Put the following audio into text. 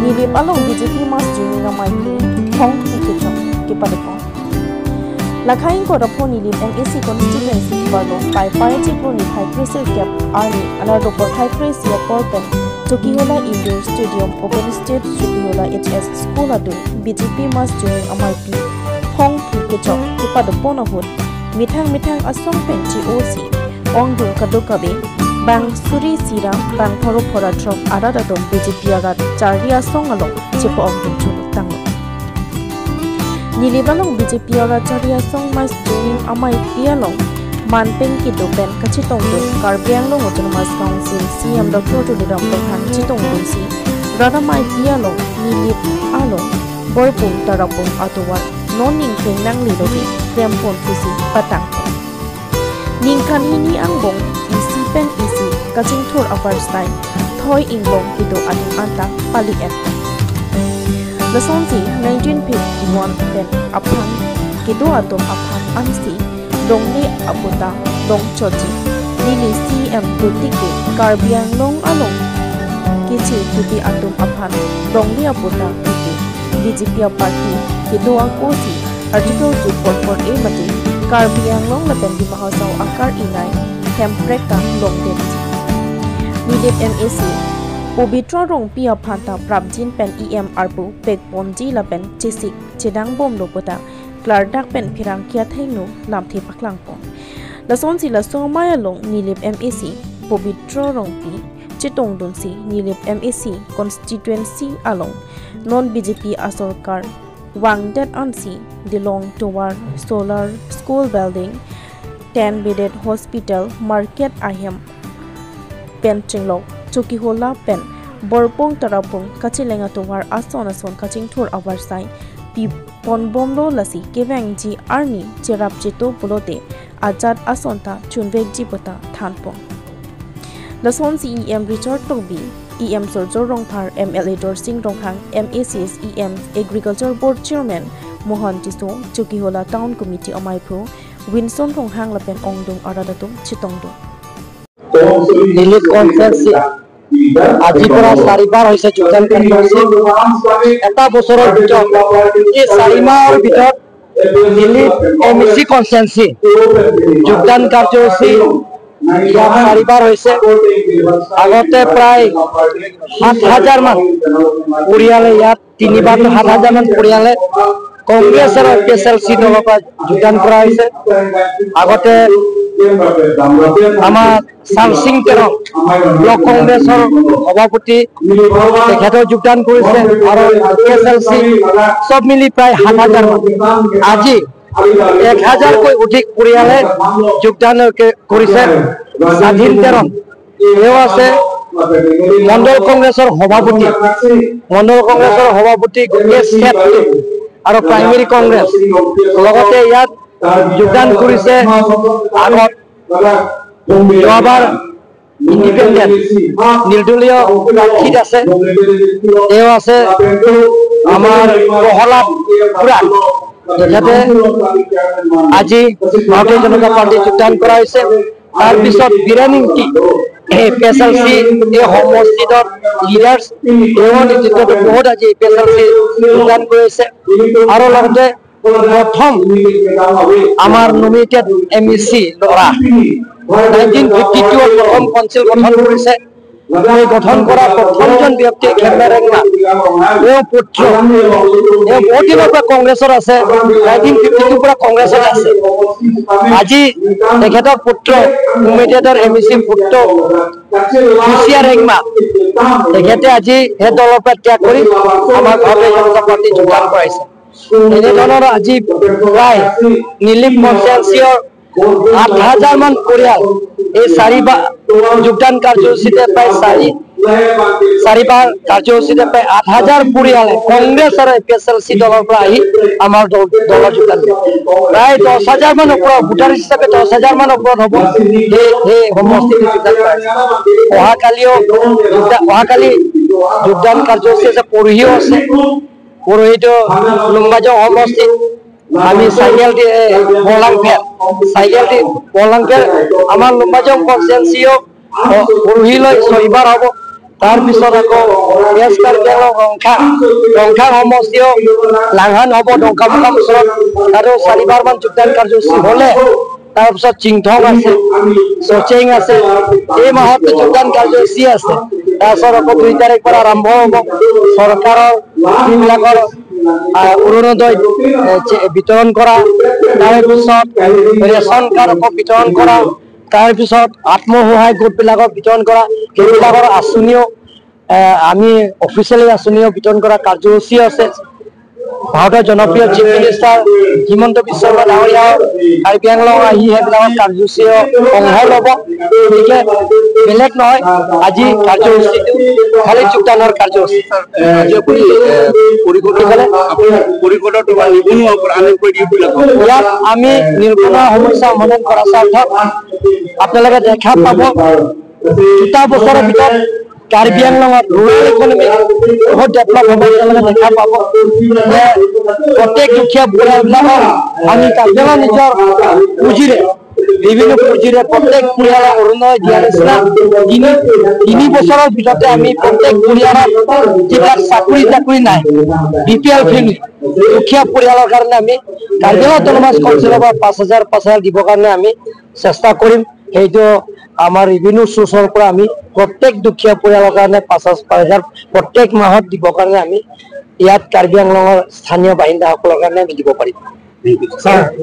Nilip along BJP mas joining a mic Hong Kikichong Kipadapon. Lakhain ko rapo nilip MAC constituency Kibarlo by party pro ni High Crystal Cap Army Anadopor High Crystal Corpen Tukihola Indoor Stadium Open State Tukihola HS School adu BJP mas joining a mic Hong Kikichong Kipadapon ahun Mithang asong pen GOC Ongdung Kadukabe Bang Suri Sira Bang Poro Pora Drop Adadadon BJP arat Charia Song along Chipo Ongdung Chulutang Nilibalong BJP arat Charia Song mas joining amai pialong Manpeng Kidopen Kachitongdung Karbiang Long Autonomous Council CM Dr. Tuliram Tonghan Chitongdung Si Radamai pialong Nilip along Borpung Tarapung Atuwar Noning Kenang Lidobi Krempon Fisi Patang Ningkan hini angbong isi pen isi kacing thur aparstai thoi inglong kido ating antang pali et Lasonsi 1951 pen aphan kido atom aphan ansi dongni aputa dong choji nili CM dutike karbiang long along kichi kiti atom aphan dongni aputa kiti BJP party kido akosi article 244A mati karbiang long lapen di mahasaw akar inay tempreka long det Nilip MAC Pubitra rong pia phanta prabjin pen EM arpu pek ponji lapen chisik chedang bom lopota klardak pen phirang kya thainu lamthi paklang pon lason si la somaya long Nilip MAC Pubitra rong pi chitong dunsi Nilip MAC constituency along non BJP asorkar Wangdet Ansi Dilong toward solar school building 10-bedded hospital market ahem pen chinglok Chukihola pen Borpong Tarapong Kachilenga toward ason kaching tour avarsai pi ponbomlo lasi kevang ji army cherap chito pulote ajat asonta chunvek ji bota thanpong lason CEM Richard Tobi EM Sorjo Rongthar MLA Dorsing Ronghang MACS EM Agriculture Board Chairman Mohan Tiso Chukihola Town Committee Amaipro Winson Ronghang Lapen Ongdung Aradatum Chitongdung Nilip Conference Ajipura Saribar hoise যোগদান কৰিছে এটা বছৰৰ ভিতৰত এই 4 মাহৰ ভিতৰত Nilip MAC কনফাৰেন্সি যোগদান কাৰ্যসূচী ইয়াত 4 বাৰ হৈছে আগতে প্ৰায় 7000 মান পৰিয়ালে ইয়াত 3 বাৰ 7000 মান পৰিয়ালে কংগ্ৰেছ আৰু PSLC দলৰ পৰা যোগদান কৰা হৈছে আগতে আমাৰ সামসিং তেৰং ব্লক কংগ্ৰেছৰ সভাপতি তেখেতৰ যোগদান কৰিছে আৰু PSLC সব মিলি প্ৰায় 7000 আজি 1000 কৈ অধিক পৰিয়ালে যোগদান কৰিছে স্বাধীন তেৰং এও আছে মণ্ডল কংগ্ৰেছৰ সভাপতি আৰু প্ৰাইমেৰী কংগ্ৰেছ লগতে ইয়াত যোগদান কৰিছে আগত যোৱাবাৰ ইণ্ডিপেণ্ডেণ্ট নিৰ্দলীয় প্ৰাৰ্থী আছে এও আছে আমাৰ প্ৰহলাদ খুৰাক তেখেতে আজি ভাৰতীয় জনতা পাৰ্টি যোগদান কৰা হৈছে তাৰ পিছত বিৰানিংটি PSLC এই সমষ্টিৰ লিডাৰ্ছ এও নেতৃত্বত বহুত আজি PSLC যোগদান কৰিছে আৰু লগতে প্ৰথম আমাৰ নমিনেটেড MAC লৰা 1952 প্ৰথম কাউন্সিল গঠন কৰিছে এই গঠন কৰা প্ৰথমজন ব্যক্তি খেমেৰেংমা এও পুত্ৰ এও বহুত দিনৰ পৰা কংগ্ৰেছৰ আছে 1952 পৰা কংগ্ৰেছৰ আছে আজি তেখেতৰ পুত্ৰ নমিনেটেডৰ MAC পুত্ৰ ৰেংমা তেখেতে আজি এই দলৰ পৰা ত্যাগ কৰি আমাৰ ভাৰতীয় জনতা পাৰ্টি যোগদান কৰাইছে এনেধৰণৰ আজি প্ৰায় Nilip কনফাৰেন্সিৰ 8000 মান পৰিয়াল এই 4 বাৰ যোগদান কাৰ্যসূচীতে প্ৰায় 4 বাৰ কাৰ্যসূচীতে প্ৰায় 8000 পৰিয়ালে কংগ্ৰেছ আৰু PSLC দলৰ পৰা আহি আমাৰ দলৰ যোগদান প্ৰায় 10000 মান ওপৰত ভোটাৰ হিচাপে 10000 মান ওপৰত হ'ব এই সমষ্টিত যোগদান অহাকালি যোগদান কাৰ্যসূচী আছে পৰহিও আছে পৰহিটো লুম্বাজং সমষ্টিত আমি সাইকেল বলাংফেৰ আমাৰ লুম্বাজং কনস্টিটুয়েন্সিও পৰহিলৈ 6 বাৰ হ'ব। তাৰপিছত আকৌ ৱেষ্ট কাৰ্বি আংলং ৰংখাং সমষ্টিও লাংহান হ'ব ডংকামুকাম ওচৰত, তাতো 4 বাৰমান যোগদান কাৰ্যসূচী হ'লে তাৰপিছত চিংথং আছে, চচেং আছে, এই মাহত যোগদান কাৰ্যসূচী আছে। তাৰপিছত আকৌ 2 তাৰিখ পৰা আৰম্ভ হ'ব চৰকাৰৰ যিবিলাকৰ অৰুণোদয় বিতৰণ কৰা, তাৰপিছত ৰেচন কাৰ্ড আকৌ বিতৰণ কৰা, তাৰপিছত আত্মসহায়ক গোটবিলাকক বিতৰণ কৰা, সেইবিলাকৰ আঁচনিও আমি অফিচিয়েলি আঁচনিও বিতৰণ কৰা কাৰ্যসূচী আছে। ভাৰতৰ জনপ্ৰিয় চিফ মিনিষ্টাৰ হিমন্ত বিশ্ব শৰ্মা ডাঙৰীয়াও কাৰ্বি আংলং আহি সেইবিলাকৰ কাৰ্যসূচীও অংশ ল'ব। গতিকে বেলেগ নহয়, আজি কাৰ্যসূচীটো খালি যোগদানৰ কাৰ্যসূচী। ইয়াত আমি নিবনুৱা সমস্যা সমাধান কৰাৰ স্বাৰ্থত আপোনালোকে দেখা পাব 2 বছৰৰ ভিতৰত কাৰ্বি আংলঙত ৰুৰেল ইকনমি বহুত ডেভেলপ হ'ব। আপোনালোকে দেখা পাব যে প্ৰত্যেক দুখীয়া পৰিয়ালবিলাকক আমি কাৰ্বি আংলং নিজৰ পুঁজিৰে বিভিন্ন পুঁজিৰে প্ৰত্যেক পৰিয়ালক অৰুণোদয় দিয়াৰ নিচিনা 3 বছৰৰ ভিতৰতে আমি প্ৰত্যেক পৰিয়ালত যিবিলাক চাকৰি নাই BPL ফেমিলি দুখীয়া পৰিয়ালৰ কাৰণে আমি কাৰ্বি আংলং অটোনমাস কাউন্সিলৰ পৰা 5,000 দিবৰ কাৰণে আমি চেষ্টা কৰিম। সেইটো আমাৰ ৰেভিনিউ সোৰ্চৰ পৰা আমি প্ৰত্যেক দুখীয়া পৰিয়ালৰ কাৰণে 5,000 প্ৰত্যেক মাহত দিবৰ কাৰণে আমি ইয়াত কাৰ্বি আংলঙৰ স্থানীয় বাসিন্দাসকলৰ কাৰণে আমি দিব পাৰিম।